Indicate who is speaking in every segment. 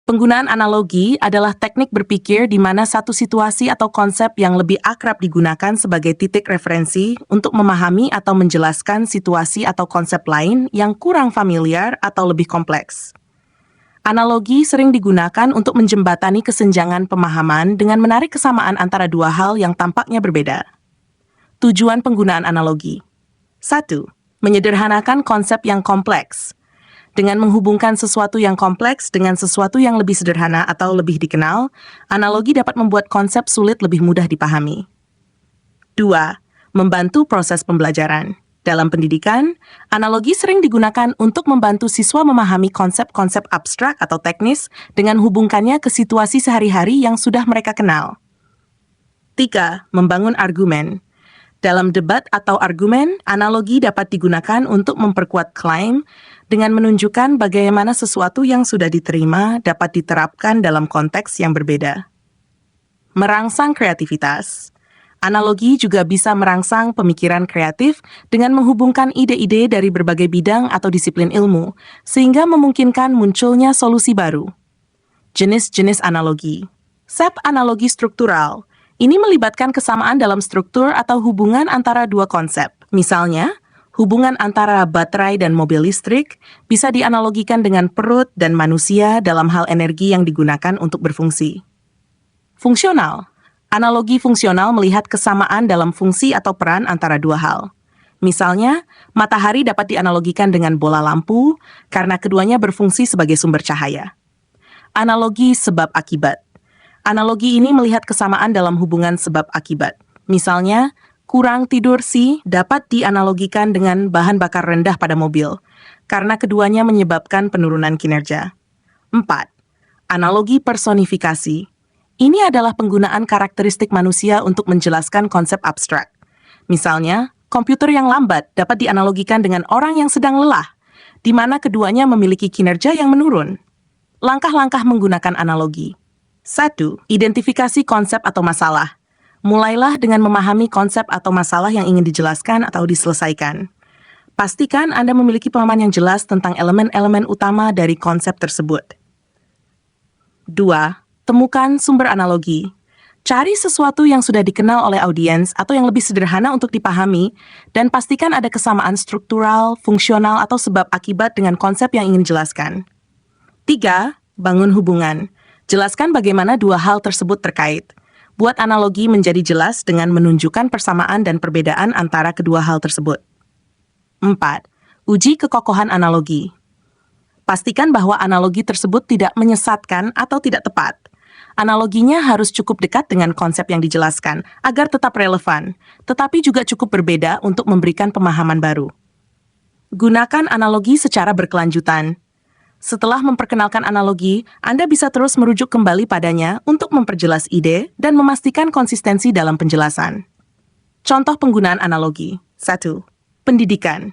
Speaker 1: Penggunaan analogi adalah teknik berpikir di mana satu situasi atau konsep yang lebih akrab digunakan sebagai titik referensi untuk memahami atau menjelaskan situasi atau konsep lain yang kurang familiar atau lebih kompleks. Analogi sering digunakan untuk menjembatani kesenjangan pemahaman dengan menarik kesamaan antara dua hal yang tampaknya berbeda. Tujuan penggunaan analogi. 1. Menyederhanakan konsep yang kompleks. Dengan menghubungkan sesuatu yang kompleks dengan sesuatu yang lebih sederhana atau lebih dikenal, analogi dapat membuat konsep sulit lebih mudah dipahami. 2. Membantu proses pembelajaran. Dalam pendidikan, analogi sering digunakan untuk membantu siswa memahami konsep-konsep abstrak atau teknis dengan hubungkannya ke situasi sehari-hari yang sudah mereka kenal. 3. Membangun argumen. Dalam debat atau argumen, analogi dapat digunakan untuk memperkuat klaim dengan menunjukkan bagaimana sesuatu yang sudah diterima dapat diterapkan dalam konteks yang berbeda. Merangsang kreativitas. Analogi juga bisa merangsang pemikiran kreatif dengan menghubungkan ide-ide dari berbagai bidang atau disiplin ilmu, sehingga memungkinkan munculnya solusi baru. Jenis-jenis analogi. Set analogi struktural. Ini melibatkan kesamaan dalam struktur atau hubungan antara dua konsep. Misalnya, hubungan antara baterai dan mobil listrik bisa dianalogikan dengan perut dan manusia dalam hal energi yang digunakan untuk berfungsi. Fungsional. Analogi fungsional melihat kesamaan dalam fungsi atau peran antara dua hal. Misalnya, matahari dapat dianalogikan dengan bola lampu karena keduanya berfungsi sebagai sumber cahaya. Analogi sebab-akibat. Analogi ini melihat kesamaan dalam hubungan sebab-akibat. Misalnya, kurang tidur si dapat dianalogikan dengan bahan bakar rendah pada mobil, karena keduanya menyebabkan penurunan kinerja. 4. Analogi personifikasi. Ini adalah penggunaan karakteristik manusia untuk menjelaskan konsep abstrak. Misalnya, komputer yang lambat dapat dianalogikan dengan orang yang sedang lelah, di mana keduanya memiliki kinerja yang menurun. Langkah-langkah menggunakan analogi. 1. Identifikasi konsep atau masalah. Mulailah dengan memahami konsep atau masalah yang ingin dijelaskan atau diselesaikan. Pastikan Anda memiliki pemahaman yang jelas tentang elemen-elemen utama dari konsep tersebut. 2. Temukan sumber analogi. Cari sesuatu yang sudah dikenal oleh audiens atau yang lebih sederhana untuk dipahami, dan pastikan ada kesamaan struktural, fungsional, atau sebab akibat dengan konsep yang ingin dijelaskan. 3. Bangun hubungan. Jelaskan bagaimana dua hal tersebut terkait. Buat analogi menjadi jelas dengan menunjukkan persamaan dan perbedaan antara kedua hal tersebut. 4. Uji kekokohan analogi. Pastikan bahwa analogi tersebut tidak menyesatkan atau tidak tepat. Analoginya harus cukup dekat dengan konsep yang dijelaskan agar tetap relevan, tetapi juga cukup berbeda untuk memberikan pemahaman baru. Gunakan analogi secara berkelanjutan. Setelah memperkenalkan analogi, Anda bisa terus merujuk kembali padanya untuk memperjelas ide dan memastikan konsistensi dalam penjelasan. Contoh penggunaan analogi. 1. Pendidikan.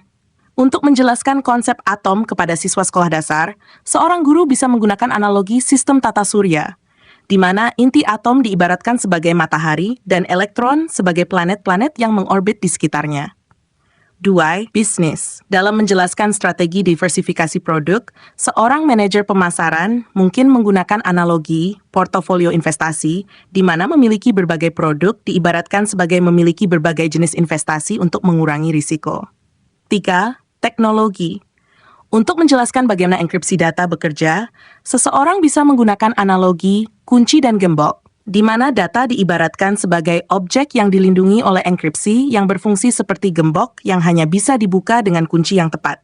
Speaker 1: Untuk menjelaskan konsep atom kepada siswa sekolah dasar, seorang guru bisa menggunakan analogi sistem tata surya, di mana inti atom diibaratkan sebagai matahari dan elektron sebagai planet-planet yang mengorbit di sekitarnya. 2. Bisnis. Dalam menjelaskan strategi diversifikasi produk, seorang manajer pemasaran mungkin menggunakan analogi portofolio investasi, di mana memiliki berbagai produk diibaratkan sebagai memiliki berbagai jenis investasi untuk mengurangi risiko. 3. Teknologi. Untuk menjelaskan bagaimana enkripsi data bekerja, seseorang bisa menggunakan analogi kunci dan gembok, di mana data diibaratkan sebagai objek yang dilindungi oleh enkripsi yang berfungsi seperti gembok yang hanya bisa dibuka dengan kunci yang tepat.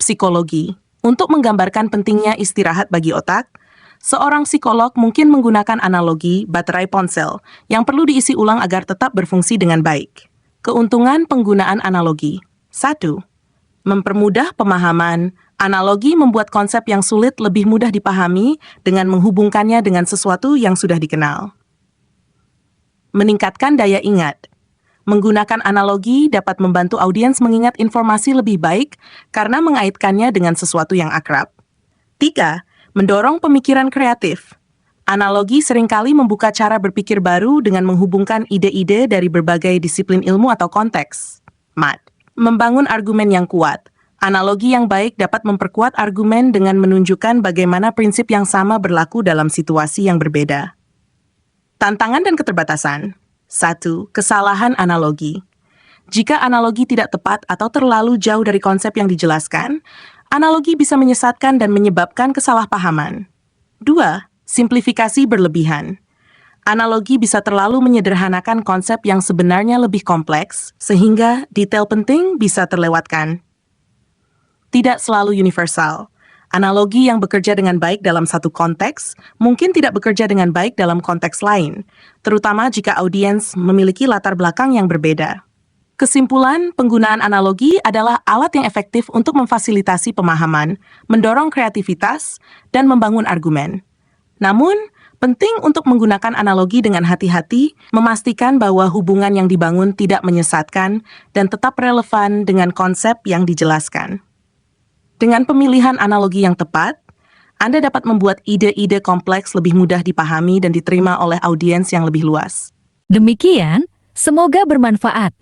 Speaker 1: Psikologi. Untuk menggambarkan pentingnya istirahat bagi otak, seorang psikolog mungkin menggunakan analogi baterai ponsel yang perlu diisi ulang agar tetap berfungsi dengan baik. Keuntungan penggunaan analogi. 1. Mempermudah pemahaman. Analogi membuat konsep yang sulit lebih mudah dipahami dengan menghubungkannya dengan sesuatu yang sudah dikenal. Meningkatkan daya ingat. Menggunakan analogi dapat membantu audiens mengingat informasi lebih baik karena mengaitkannya dengan sesuatu yang akrab. 3. Mendorong pemikiran kreatif. Analogi seringkali membuka cara berpikir baru dengan menghubungkan ide-ide dari berbagai disiplin ilmu atau konteks. 4. Membangun argumen yang kuat. Analogi yang baik dapat memperkuat argumen dengan menunjukkan bagaimana prinsip yang sama berlaku dalam situasi yang berbeda. Tantangan dan keterbatasan. 1. Kesalahan analogi. Jika analogi tidak tepat atau terlalu jauh dari konsep yang dijelaskan, analogi bisa menyesatkan dan menyebabkan kesalahpahaman. 2. Simplifikasi berlebihan. Analogi bisa terlalu menyederhanakan konsep yang sebenarnya lebih kompleks, sehingga detail penting bisa terlewatkan. Tidak selalu universal. Analogi yang bekerja dengan baik dalam satu konteks mungkin tidak bekerja dengan baik dalam konteks lain, terutama jika audiens memiliki latar belakang yang berbeda. Kesimpulan, penggunaan analogi adalah alat yang efektif untuk memfasilitasi pemahaman, mendorong kreativitas, dan membangun argumen. Namun, penting untuk menggunakan analogi dengan hati-hati, memastikan bahwa hubungan yang dibangun tidak menyesatkan dan tetap relevan dengan konsep yang dijelaskan. Dengan pemilihan analogi yang tepat, Anda dapat membuat ide-ide kompleks lebih mudah dipahami dan diterima oleh audiens yang lebih luas.
Speaker 2: Demikian, semoga bermanfaat.